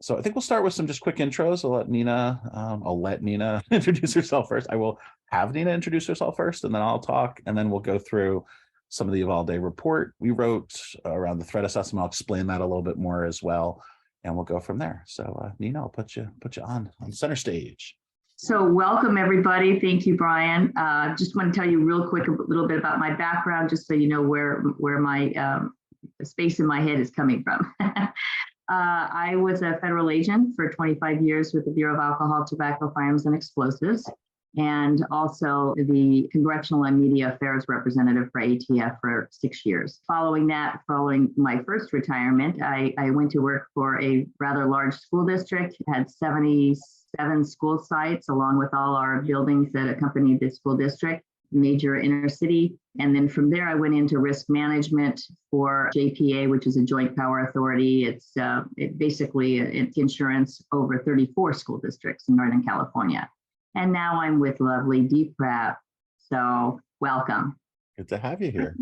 So I think we'll start with some just quick intros. I'll let Nina introduce herself first. I will have Nina introduce herself first, and then I'll talk, and then we'll go through some of the Uvalde report we wrote around the threat assessment. I'll explain that a little bit more as well, and we'll go from there. So Nina, I'll put you on center stage. So welcome, everybody. Thank you, Brian. Just want to tell you real quick a little bit about my background, just so you know where my space in my head is coming from. I was a federal agent for 25 years with the Bureau of Alcohol, Tobacco, Firearms, and Explosives, and also the Congressional and Media Affairs Representative for ATF for 6 years. Following my first retirement, I went to work for a rather large school district, had 77 school sites, along with all our buildings that accompanied the school district, major inner city. And then from there, I went into risk management for JPA, which is a joint power authority. It's basically insurance over 34 school districts in Northern California. And now I'm with lovely DPRAP. So welcome. Good to have you here.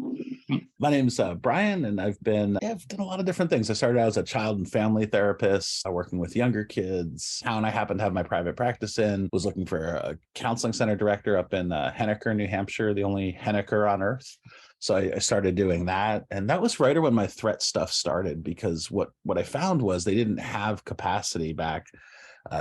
My name's Brian, and I've done a lot of different things. I started out as a child and family therapist, working with younger kids. Town I happen to have my private practice in, was looking for a counseling center director up in Henniker, New Hampshire, the only Henniker on earth. So I started doing that. And that was right when my threat stuff started, because what I found was they didn't have capacity back.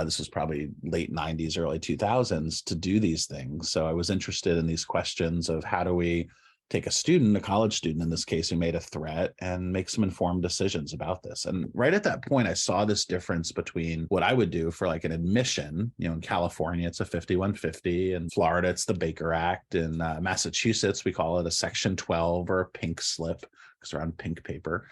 This was probably late 90s, early 2000s, to do these things. So I was interested in these questions of how do we take a college student in this case, who made a threat, and make some informed decisions about this. And right at that point, I saw this difference between what I would do for like an admission. In California, it's a 5150. In Florida, it's the Baker Act. In Massachusetts, we call it a Section 12 or a pink slip, because they're on pink paper.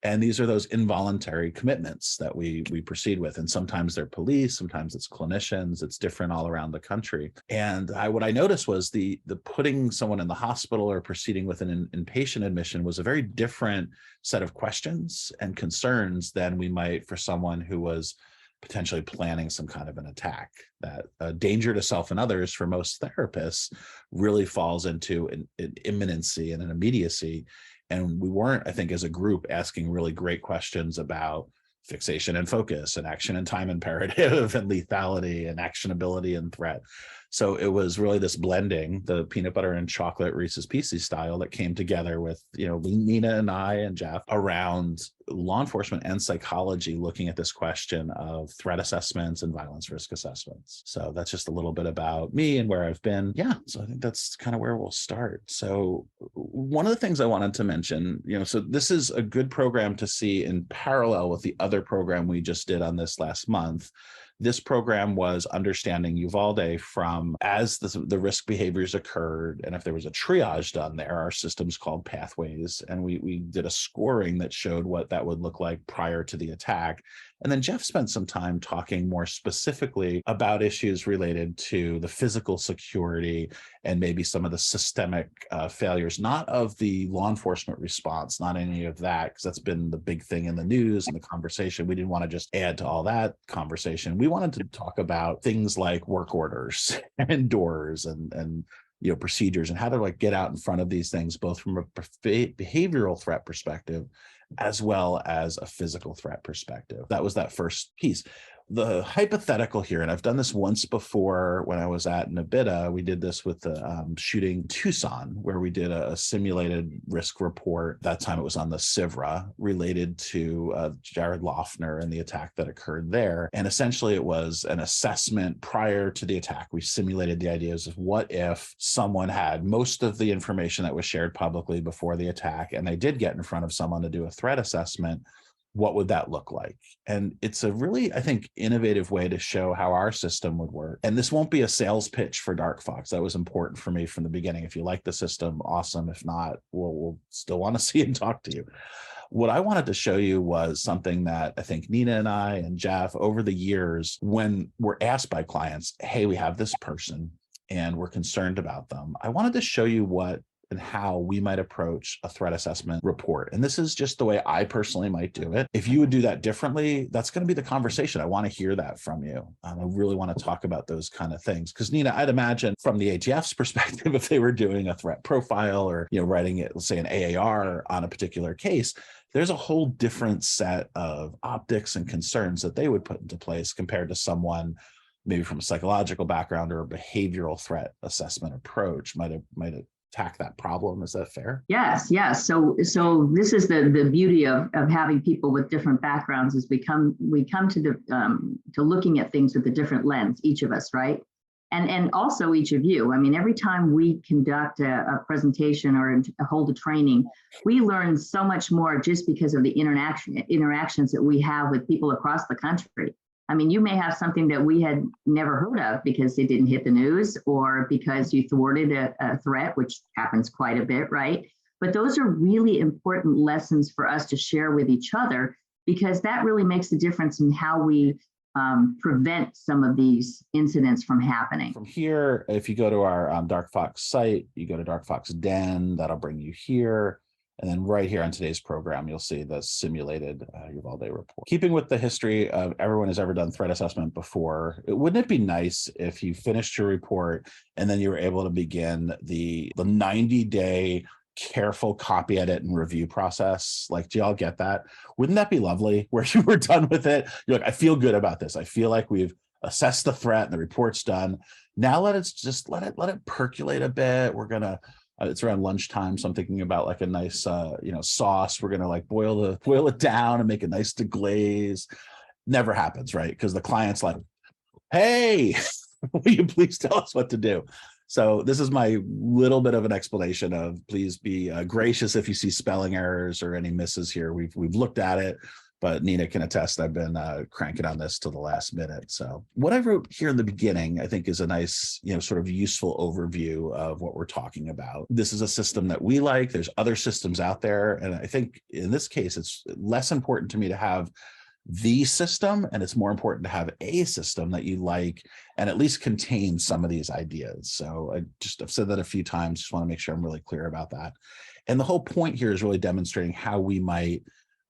And these are those involuntary commitments that we proceed with. And sometimes they're police, sometimes it's clinicians, it's different all around the country. And what I noticed was the putting someone in the hospital or proceeding with an inpatient admission was a very different set of questions and concerns than we might for someone who was potentially planning some kind of an attack. That danger to self and others for most therapists really falls into an imminency and an immediacy. And we weren't, I think, as a group, asking really great questions about fixation and focus and action and time imperative and lethality and actionability and threat. So it was really this blending, the peanut butter and chocolate Reese's Pieces style, that came together with, Nina and I and Jeff around law enforcement and psychology, looking at this question of threat assessments and violence risk assessments. So that's just a little bit about me and where I've been. Yeah, so I think that's kind of where we'll start. So one of the things I wanted to mention, so this is a good program to see in parallel with the other program we just did on this last month. This program was understanding Uvalde from as the risk behaviors occurred, and if there was a triage done there, our system's called Pathways, and we did a scoring that showed what that would look like prior to the attack. And then Jeff spent some time talking more specifically about issues related to the physical security and maybe some of the systemic failures, not of the law enforcement response, not any of that, because that's been the big thing in the news and the conversation. We didn't want to just add to all that conversation. We wanted to talk about things like work orders and doors and procedures, and how to get out in front of these things, both from a behavioral threat perspective as well as a physical threat perspective. That was that first piece. The hypothetical here, and I've done this once before when I was at NABITA, we did this with the shooting Tucson, where we did a simulated risk report. That time it was on the CIVRA related to Jared Loughner and the attack that occurred there. And essentially it was an assessment prior to the attack. We simulated the ideas of what if someone had most of the information that was shared publicly before the attack, and they did get in front of someone to do a threat assessment. What would that look like? And it's a really, I think, innovative way to show how our system would work. And this won't be a sales pitch for DarkFox. That was important for me from the beginning. If you like the system, awesome. If not, we'll still want to see and talk to you. What I wanted to show you was something that I think Nina and I and Jeff, over the years, when we're asked by clients, hey, we have this person and we're concerned about them, I wanted to show you what and how we might approach a threat assessment report. And this is just the way I personally might do it. If you would do that differently, that's going to be the conversation. I want to hear that from you. I really want to talk about those kind of things. Because Nina, I'd imagine from the ATF's perspective, if they were doing a threat profile or writing it, let's say an AAR on a particular case, there's a whole different set of optics and concerns that they would put into place compared to someone maybe from a psychological background or a behavioral threat assessment approach might attack that problem. Is that fair? Yes, yes. So this is the beauty of having people with different backgrounds is we come to the to looking at things with a different lens, each of us, right? And also each of you. I mean, every time we conduct a presentation or hold a training, we learn so much more just because of the interactions that we have with people across the country. I mean, you may have something that we had never heard of because it didn't hit the news or because you thwarted a threat, which happens quite a bit, right? But those are really important lessons for us to share with each other because that really makes a difference in how we prevent some of these incidents from happening. From here, if you go to our DarkFox site, you go to DarkfoxDen, that'll bring you here. And then right here on today's program, you'll see the simulated Uvalde report. Keeping with the history of everyone has ever done threat assessment before, wouldn't it be nice if you finished your report and then you were able to begin the 90-day careful copy edit and review process? Like, do y'all get that? Wouldn't that be lovely where you were done with it? You're like, I feel good about this. I feel like we've assessed the threat and the report's done. Now let it percolate a bit. We're gonna it's around lunchtime, so I'm thinking about like a nice sauce. We're gonna like boil it down and make a nice deglaze. Never happens, right? Because the client's like, hey, will you please tell us what to do? So this is my little bit of an explanation of please be gracious if you see spelling errors or any misses here. We've looked at it, but Nina can attest I've been cranking on this to the last minute. So what I wrote here in the beginning, I think is a nice, sort of useful overview of what we're talking about. This is a system that we like. There's other systems out there. And I think in this case, it's less important to me to have the system, and it's more important to have a system that you like and at least contain some of these ideas. So I've said that a few times, just want to make sure I'm really clear about that. And the whole point here is really demonstrating how we might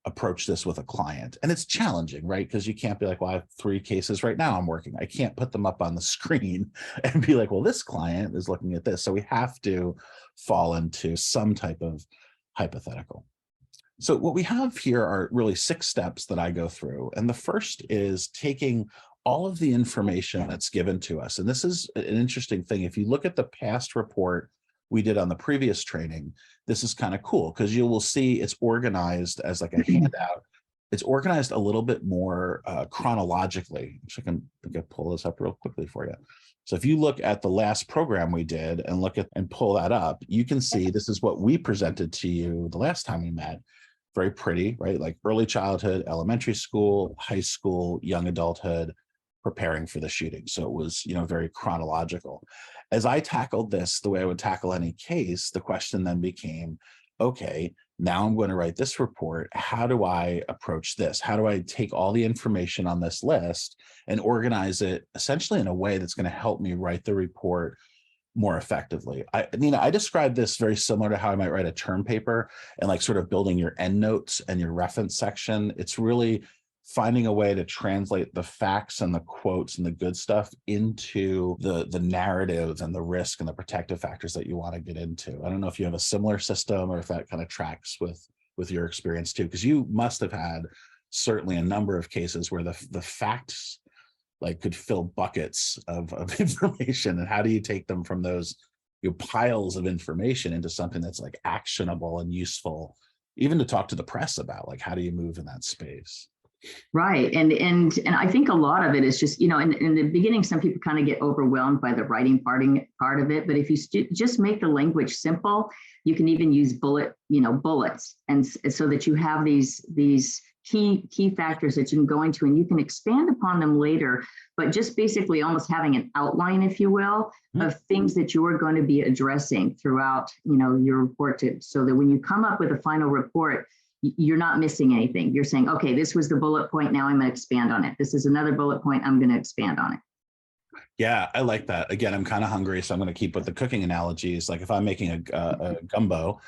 approach this with a client. And it's challenging, right? Because you can't be like, well, I have 3 cases right now I'm working. I can't put them up on the screen and be like, well, this client is looking at this. So we have to fall into some type of hypothetical. So what we have here are really 6 steps that I go through. And the first is taking all of the information that's given to us. And this is an interesting thing. If you look at the past report we did on the previous training, this is kind of cool because you will see it's organized as like a handout. It's organized a little bit more chronologically. I can pull this up real quickly for you. So if you look at the last program we did and pull that up, you can see this is what we presented to you the last time we met. Very pretty, right? Like early childhood, elementary school, high school, young adulthood, preparing for the shooting. So it was, very chronological. As I tackled this, the way I would tackle any case, the question then became, okay, now I'm going to write this report. How do I approach this? How do I take all the information on this list and organize it essentially in a way that's going to help me write the report more effectively? Nina, I describe this very similar to how I might write a term paper and like sort of building your endnotes and your reference section. It's really finding a way to translate the facts and the quotes and the good stuff into the narrative and the risk and the protective factors that you want to get into. I don't know if you have a similar system or if that kind of tracks with your experience too, because you must have had certainly a number of cases where the facts like could fill buckets of information. And how do you take them from those piles of information into something that's like actionable and useful, even to talk to the press about? Like, how do you move in that space? Right. And I think a lot of it is just, in the beginning, some people kind of get overwhelmed by the writing part of it. But if you just make the language simple, you can even use bullets. And so that you have these key factors that you can go into and you can expand upon them later, but just basically almost having an outline, if you will, of things that you are going to be addressing throughout, your report so that when you come up with a final report, you're not missing anything. You're saying, okay, this was the bullet point. Now I'm going to expand on it. This is another bullet point. I'm going to expand on it. Yeah, I like that. Again, I'm kind of hungry, so I'm going to keep with the cooking analogies. Like if I'm making a gumbo,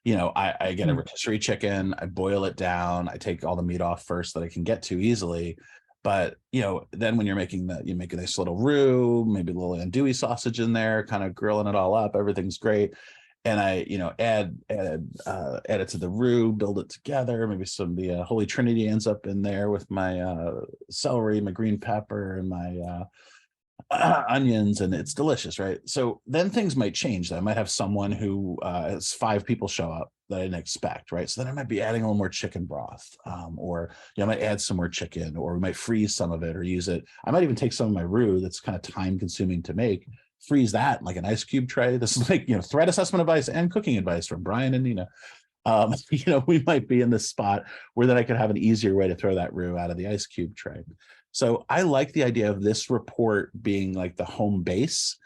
I get a rotisserie chicken, I boil it down, I take all the meat off first that I can get to easily. But, then when you make a nice little roux, maybe a little andouille sausage in there, kind of grilling it all up, everything's great. and I, add it to the roux, build it together. Maybe some of the Holy Trinity ends up in there with my celery, my green pepper, and my onions, and it's delicious, right? So then things might change. I might have someone who has 5 people show up that I didn't expect, right? So then I might be adding a little more chicken broth, or I might add some more chicken, or we might freeze some of it or use it. I might even take some of my roux that's kind of time consuming to make, freeze that in like an ice cube tray. This is like, threat assessment advice and cooking advice from Brian and Nina. We might be in this spot where then I could have an easier way to throw that roux out of the ice cube tray. So I like the idea of this report being like the home base.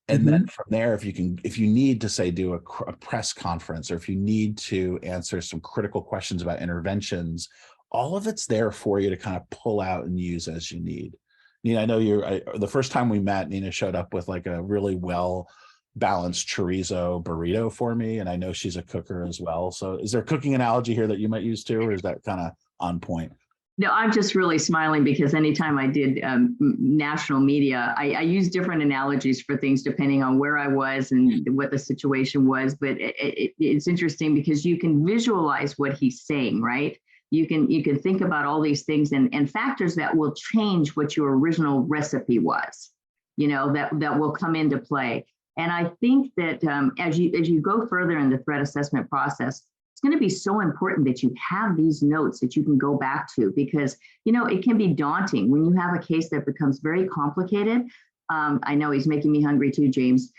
And then from there, if you need to say, do a press conference, or if you need to answer some critical questions about interventions, all of it's there for you to kind of pull out and use as you need. Nina, I know the first time we met, Nina showed up with like a really well balanced chorizo burrito for me. And I know she's a cooker as well. So is there a cooking analogy here that you might use too, or is that kind of on point? No, I'm just really smiling because anytime I did national media, I use different analogies for things depending on where I was and what the situation was. But it's interesting because you can visualize what he's saying, right? You can think about all these things and factors that will change what your original recipe was, that will come into play. And I think that as you go further in the threat assessment process, it's going to be so important that you have these notes that you can go back to, because, it can be daunting when you have a case that becomes very complicated. I know he's making me hungry too, James.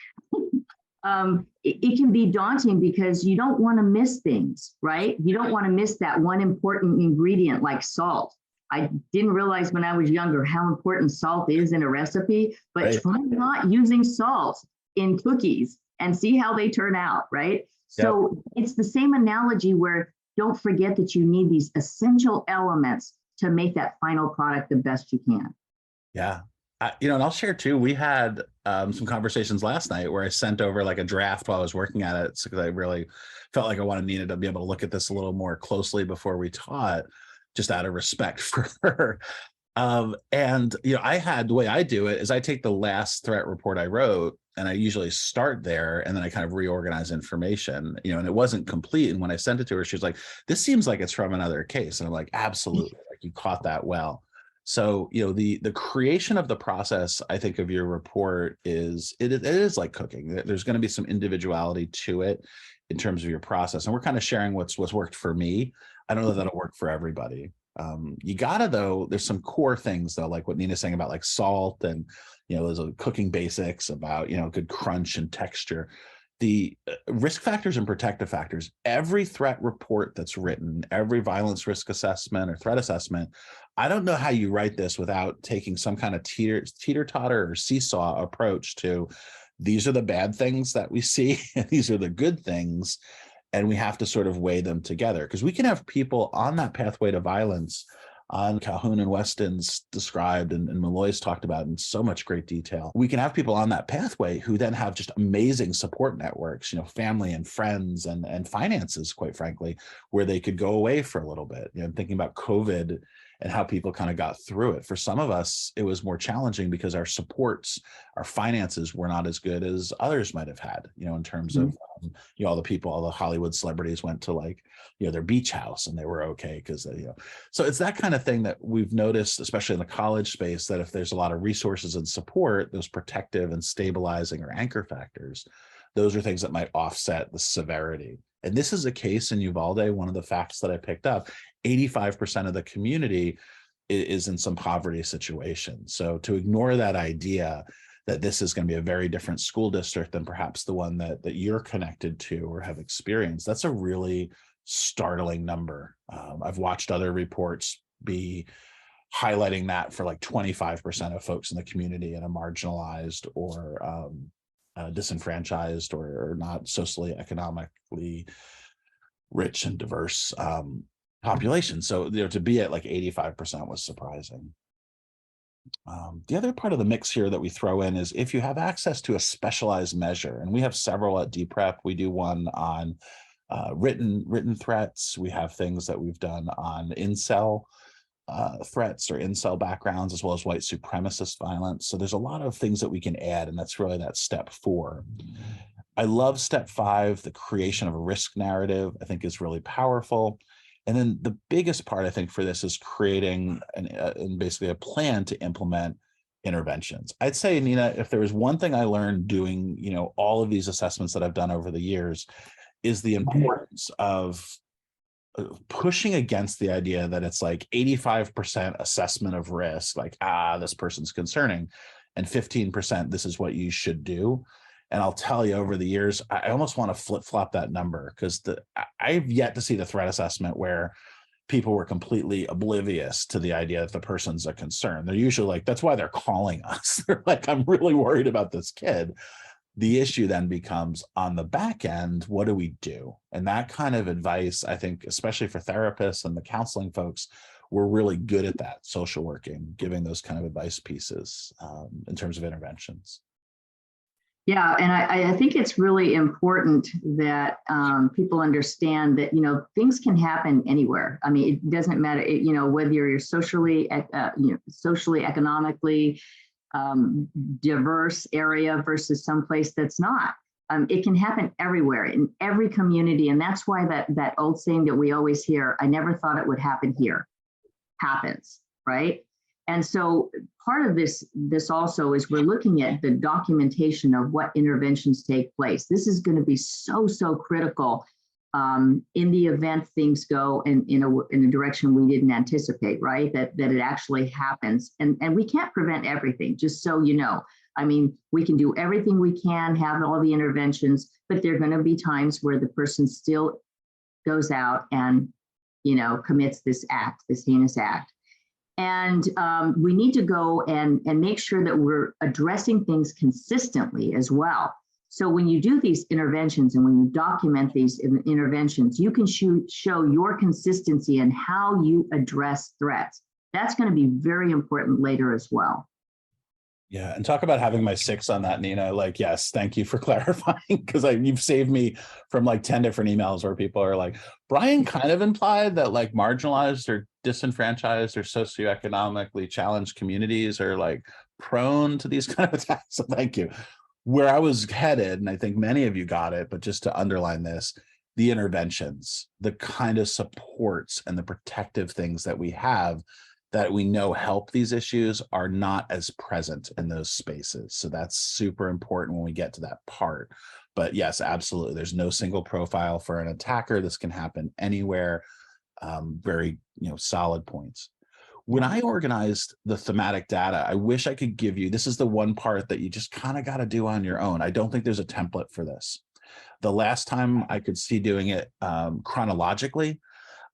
It can be daunting because you don't want to miss things, right? You don't want to miss that one important ingredient like salt. I didn't realize when I was younger how important salt is in a recipe, but right. Try not using salt in cookies and see how they turn out, right? So It's the same analogy where don't forget that you need these essential elements to make that final product the best you can. Yeah. And I'll share too, we had some conversations last night where I sent over like a draft while I was working at it, because I really felt like I needed to be able to look at this a little more closely before we taught, just out of respect for her. I had, the way I do it is I take the last threat report I wrote and I usually start there and then I kind of reorganize information, and it wasn't complete. And when I sent it to her, she was like, this seems like it's from another case. And I'm like, absolutely, like you caught that well. So, the creation of the process, I think, of your report it is like cooking. There's going to be some individuality to it in terms of your process. And we're kind of sharing what's worked for me. I don't know that that'll work for everybody. You gotta, though, there's some core things though, like what Nina's saying about like salt and, there's a cooking basics about, good crunch and texture. The risk factors and protective factors, every threat report that's written, every violence risk assessment or threat assessment, I don't know how you write this without taking some kind of teeter-totter or seesaw approach to, these are the bad things that we see, and these are the good things, and we have to sort of weigh them together, because we can have people on that pathway to violence, on Calhoun and Weston's described and Malloy's talked about in so much great detail. We can have people on that pathway who then have just amazing support networks, family and friends and finances, quite frankly, where they could go away for a little bit. Thinking about COVID and how people kind of got through it. For some of us, it was more challenging because our supports, our finances were not as good as others might have had, in terms of, all the people, all the Hollywood celebrities went to like, their beach house and they were okay because, so it's that kind of thing that we've noticed, especially in the college space, that if there's a lot of resources and support, those protective and stabilizing or anchor factors, those are things that might offset the severity. And this is a case in Uvalde. One of the facts that I picked up, 85% of the community is in some poverty situation. So to ignore that idea that this is going to be a very different school district than perhaps the one that you're connected to or have experienced, that's a really startling number. I've watched other reports be highlighting that for like 25% of folks in the community in a marginalized or disenfranchised or not socially economically rich and diverse population. So to be at like 85% was surprising. The other part of the mix here that we throw in is if you have access to a specialized measure, and we have several at DPREP. We do one on written threats. We have things that we've done on incel threats or incel backgrounds, as well as white supremacist violence. So there's a lot of things that we can add, and that's really that step 4. I love step 5, the creation of a risk narrative, I think is really powerful. And then the biggest part, I think, for this is creating and basically a plan to implement interventions. I'd say, Nina, if there was one thing I learned doing, all of these assessments that I've done over the years, is the importance of pushing against the idea that it's like 85% assessment of risk, like, this person's concerning, and 15%, this is what you should do. And I'll tell you, over the years, I almost want to flip-flop that number, because I've yet to see the threat assessment where people were completely oblivious to the idea that the person's a concern. They're usually like, that's why they're calling us. They're like, I'm really worried about this kid. The issue then becomes, on the back end, what do we do? And that kind of advice, I think, especially for therapists and the counseling folks, we're really good at that, social working, giving those kind of advice pieces in terms of interventions. Yeah, and I think it's really important that people understand that things can happen anywhere. I mean, it doesn't matter whether you're socially, socially, economically diverse area versus someplace that's not. It can happen everywhere in every community, and that's why that old saying that we always hear, "I never thought it would happen here," happens, right? And so part of this also is we're looking at the documentation of what interventions take place. This is going to be so critical in the event things go in a direction we didn't anticipate, right? That it actually happens. And we can't prevent everything, just so you know. I mean, we can do everything we can, have all the interventions, but there are going to be times where the person still goes out and, commits this heinous act. And we need to go and make sure that we're addressing things consistently as well. So when you do these interventions and when you document these interventions, you can show your consistency in how you address threats. That's going to be very important later as well. Yeah, and talk about having my 6 on that, Nina. Like, yes, thank you for clarifying, because you've saved me from like 10 different emails where people are like, Brian kind of implied that like marginalized or disenfranchised or socioeconomically challenged communities are like prone to these kind of attacks. So thank you. Where I was headed, and I think many of you got it, but just to underline this, the interventions, the kind of supports and the protective things that we have that we know help these issues are not as present in those spaces. So that's super important when we get to that part. But yes, absolutely. There's no single profile for an attacker. This can happen anywhere. Very, solid points. When I organized the thematic data, I wish I could give you, this is the one part that you just kind of got to do on your own. I don't think there's a template for this. The last time I could see doing it chronologically,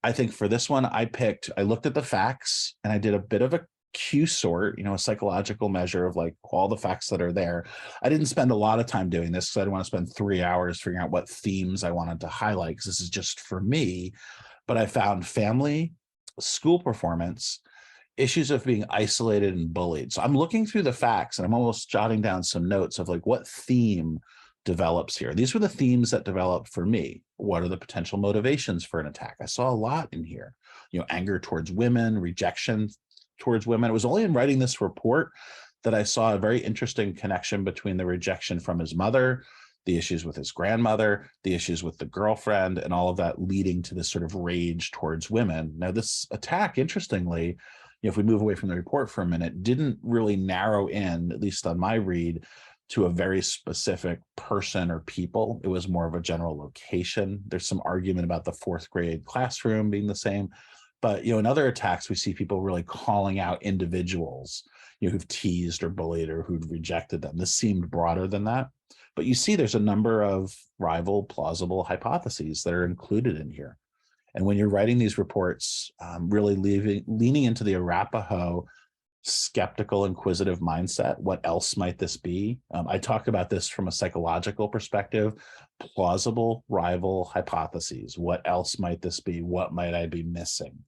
I think for this one, I looked at the facts and I did a bit of a Q sort, a psychological measure of like all the facts that are there. I didn't spend a lot of time doing this because I didn't want to spend 3 hours figuring out what themes I wanted to highlight, because this is just for me. But I found family, school performance, issues of being isolated and bullied. So I'm looking through the facts and I'm almost jotting down some notes of like what theme develops here. These were the themes that developed for me. What are the potential motivations for an attack? I saw a lot in here, anger towards women, rejection towards women. It was only in writing this report that I saw a very interesting connection between the rejection from his mother, the issues with his grandmother, the issues with the girlfriend, and all of that leading to this sort of rage towards women. Now, this attack, interestingly, if we move away from the report for a minute, didn't really narrow in, at least on my read, to a very specific person or people. It was more of a general location. There's some argument about the 4th grade classroom being the same. But, in other attacks, we see people really calling out individuals, who've teased or bullied or who've rejected them. This seemed broader than that. But you see there's a number of rival plausible hypotheses that are included in here. And when you're writing these reports, really leaning into the Arapaho skeptical, inquisitive mindset. What else might this be? I talk about this from a psychological perspective, plausible rival hypotheses. What else might this be? What might I be missing?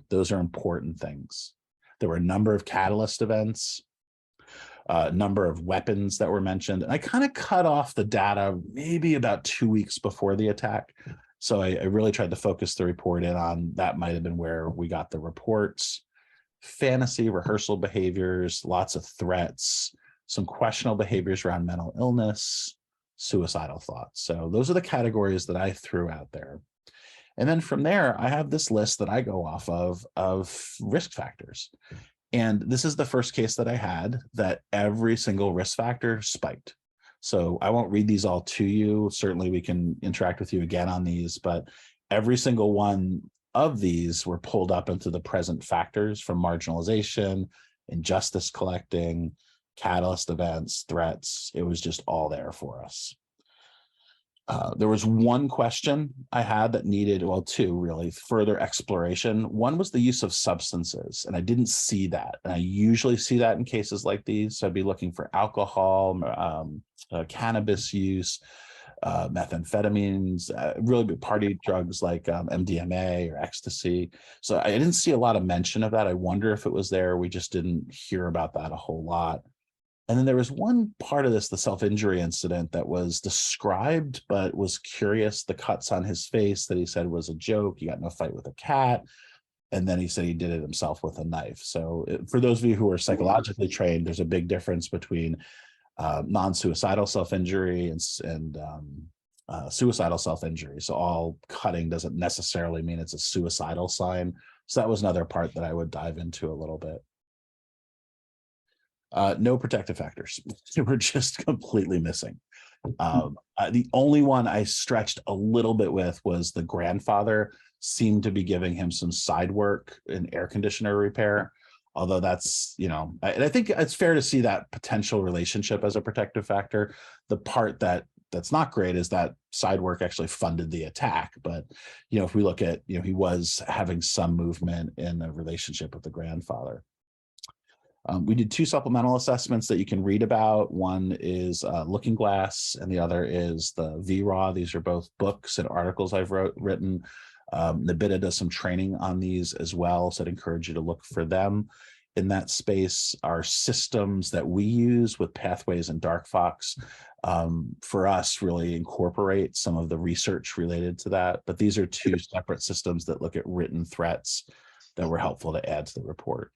Those are important things. There were a number of catalyst events, a number of weapons that were mentioned. And I kind of cut off the data maybe about 2 weeks before the attack. So I really tried to focus the report in on that. Might have been where we got the reports. Fantasy, rehearsal behaviors, lots of threats, some questionable behaviors around mental illness, suicidal thoughts. So those are the categories that I threw out there. And then from there, I have this list that I go off of risk factors. And this is the first case that I had that every single risk factor spiked. So I won't read these all to you. Certainly we can interact with you again on these, but every single one of these were pulled up into the present factors from marginalization, injustice collecting, catalyst events, threats. It was just all there for us. There was one question I had that needed, well, two really, further exploration. One was the use of substances, and I didn't see that. And I usually see that in cases like these. So I'd be looking for alcohol, cannabis use, methamphetamines, really big party drugs like MDMA or ecstasy. So I didn't see a lot of mention of that. I wonder if it was there. We just didn't hear about that a whole lot. And then there was one part of this, the self-injury incident, that was described, but was curious. The cuts on his face that he said was a joke. He got in a fight with a cat. And then he said he did it himself with a knife. So for those of you who are psychologically trained, there's a big difference between non-suicidal self-injury and suicidal self-injury. So all cutting doesn't necessarily mean it's a suicidal sign. So that was another part that I would dive into a little bit. No protective factors. They were just completely missing. The only one I stretched a little bit with was the grandfather seemed to be giving him some side work in air conditioner repair. Although that's, and I think it's fair to see that potential relationship as a protective factor. The part that's not great is that side work actually funded the attack. But, if we look at, he was having some movement in a relationship with the grandfather. We did two supplemental assessments that you can read about. One is Looking Glass, and the other is the VRAW. These are both books and articles I've written. NBITA does some training on these as well, so I'd encourage you to look for them in that space. Our systems that we use with Pathways and DarkFox for us really incorporate some of the research related to that. But these are two separate systems that look at written threats that were helpful to add to the report.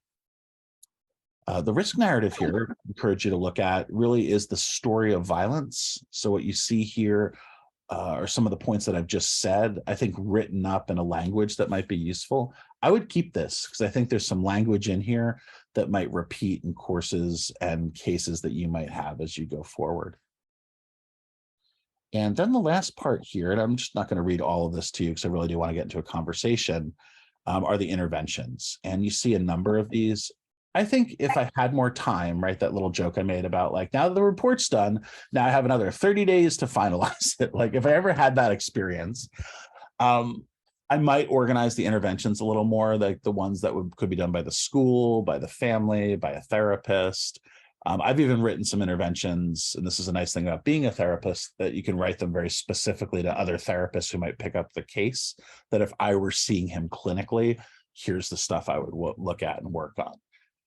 The risk narrative here, I encourage you to look at, really is the story of violence. So what you see here are some of the points that I've just said, I think written up in a language that might be useful. I would keep this because I think there's some language in here that might repeat in courses and cases that you might have as you go forward. And then the last part here, and I'm just not going to read all of this to you because I really do want to get into a conversation, are the interventions. And you see a number of these. I think if I had more time, right, that little joke I made about like, now that the report's done, now I have another 30 days to finalize it. Like if I ever had that experience, I might organize the interventions a little more, like the ones that could be done by the school, by the family, by a therapist. I've even written some interventions, and this is a nice thing about being a therapist, that you can write them very specifically to other therapists who might pick up the case, that if I were seeing him clinically, here's the stuff I would look at and work on.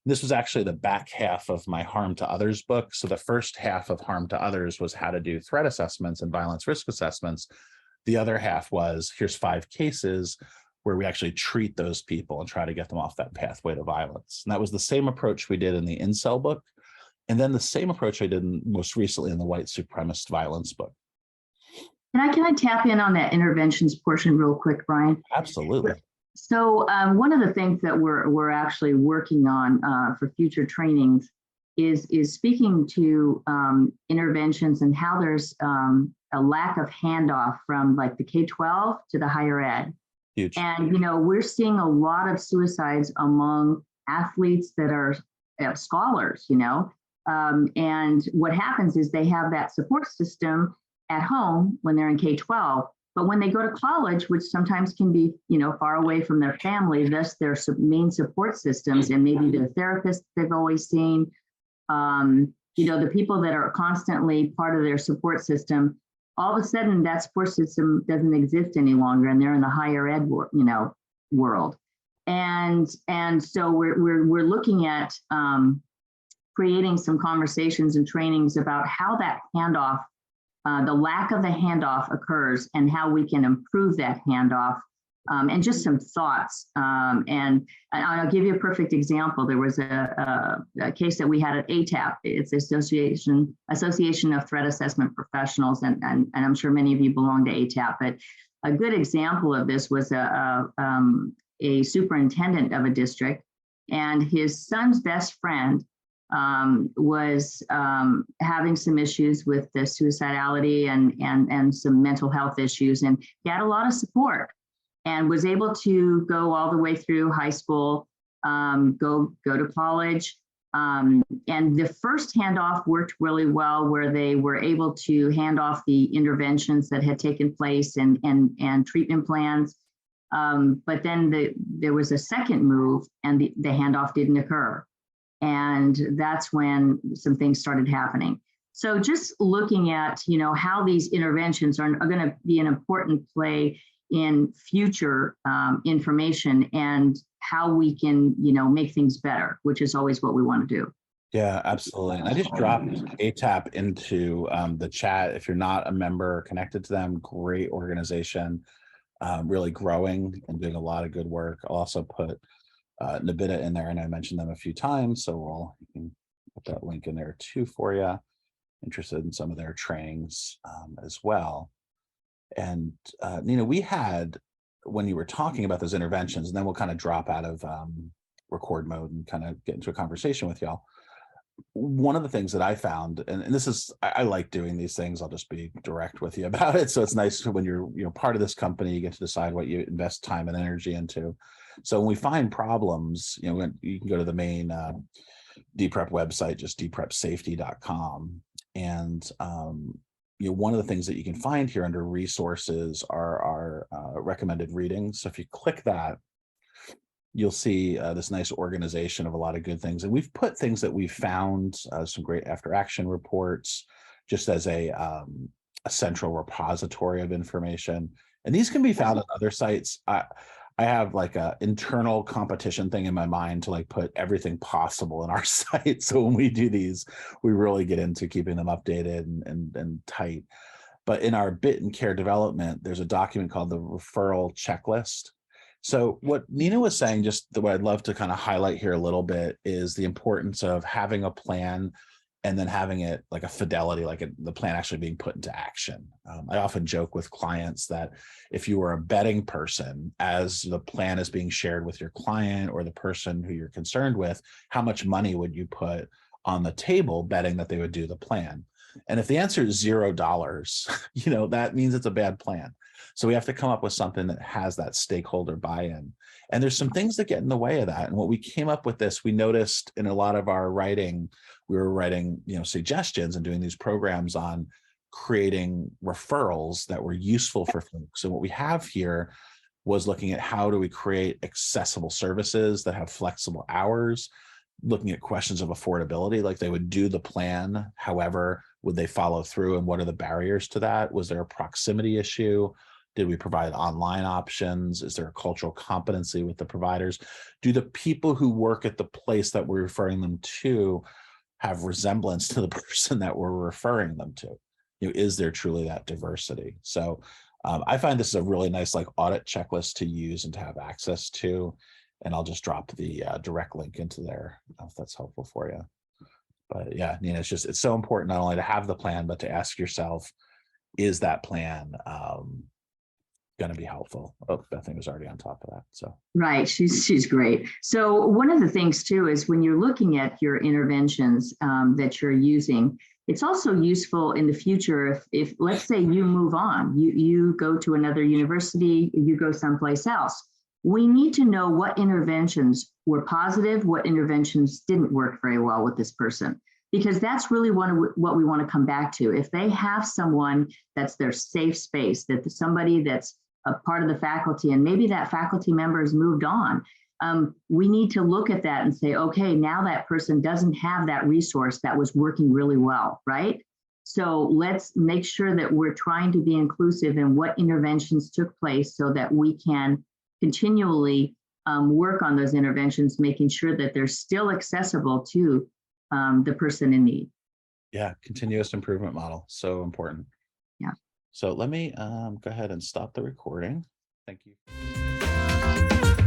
This was actually the back half of my Harm to Others book. So the first half of Harm to Others was how to do threat assessments and violence risk assessments. The other half was here's 5 cases where we actually treat those people and try to get them off that pathway to violence. And that was the same approach we did in the Incel book. And then the same approach I did most recently in the White Supremacist Violence book. Can I tap in on that interventions portion real quick, Brian? Absolutely. So one of the things that we're actually working on for future trainings is speaking to interventions and how there's a lack of handoff from like the K-12 to the higher ed. Huge. And, we're seeing a lot of suicides among athletes that are scholars, and what happens is they have that support system at home when they're in K-12. But when they go to college, which sometimes can be, far away from their family, thus their main support systems, and maybe the therapist they've always seen, the people that are constantly part of their support system, all of a sudden that support system doesn't exist any longer, and they're in the higher ed, world. And so we're looking at creating some conversations and trainings about how that handoff, the lack of the handoff occurs, and how we can improve that handoff and just some thoughts. And I'll give you a perfect example. There was a case that we had at ATAP. It's the Association of Threat Assessment Professionals, and I'm sure many of you belong to ATAP. But a good example of this was a superintendent of a district, and his son's best friend was having some issues with the suicidality and some mental health issues, and he had a lot of support and was able to go all the way through high school, go to college. And the first handoff worked really well, where they were able to hand off the interventions that had taken place and treatment plans. But then there was a second move, and the handoff didn't occur. And that's when some things started happening. So just looking at, how these interventions are going to be an important play in future information and how we can, make things better, which is always what we want to do. Yeah, absolutely. And I just dropped ATAP into the chat. If you're not a member connected to them, great organization, really growing and doing a lot of good work. I'll also put NBITA in there, and I mentioned them a few times, so you can put that link in there too for you. Interested in some of their trainings as well. And Nina, we had, when you were talking about those interventions, and then we'll kind of drop out of record mode and kind of get into a conversation with y'all. One of the things that I found, and this is, I like doing these things, I'll just be direct with you about it. So it's nice when you're part of this company, you get to decide what you invest time and energy into. So when we find problems, you can go to the main DPREP website, just dprepsafety.com. And one of the things that you can find here under resources are our recommended readings. So if you click that, you'll see this nice organization of a lot of good things. And we've put things that we've found, some great after action reports, just as a central repository of information. And these can be found on other sites. I have like a internal competition thing in my mind to like put everything possible in our site. So when we do these, we really get into keeping them updated and tight. But in our bit and care development, there's a document called the referral checklist. So what Nina was saying, just what I'd love to kind of highlight here a little bit, is the importance of having a plan and then having it like a fidelity, like the plan actually being put into action. I often joke with clients that if you were a betting person, as the plan is being shared with your client or the person who you're concerned with, how much money would you put on the table betting that they would do the plan? And if the answer is $0, that means it's a bad plan. So we have to come up with something that has that stakeholder buy-in. And there's some things that get in the way of that. And what we came up with this, we noticed in a lot of our writing, we were writing, suggestions and doing these programs on creating referrals that were useful for folks. So what we have here was looking at how do we create accessible services that have flexible hours, looking at questions of affordability, like they would do the plan. However, would they follow through, and what are the barriers to that? Was there a proximity issue? Did we provide online options? Is there a cultural competency with the providers? Do the people who work at the place that we're referring them to have resemblance to the person that we're referring them to? Is there truly that diversity? So I find this is a really nice audit checklist to use and to have access to. And I'll just drop the direct link into there if that's helpful for you. But yeah, Nina, it's so important not only to have the plan, but to ask yourself, is that plan going to be helpful? Oh, Bethany was already on top of that. So right, she's great. So one of the things too is when you're looking at your interventions that you're using, it's also useful in the future if let's say you move on, you go to another university, you go someplace else. We need to know what interventions were positive, what interventions didn't work very well with this person, because that's really what we want to come back to. If they have someone that's their safe space, that somebody that's a part of the faculty, and maybe that faculty member has moved on, we need to look at that and say, okay, now that person doesn't have that resource that was working really well, right? So let's make sure that we're trying to be inclusive in what interventions took place so that we can continually work on those interventions, making sure that they're still accessible to the person in need. Yeah, continuous improvement model, so important. Yeah. So let me go ahead and stop the recording. Thank you. Bye.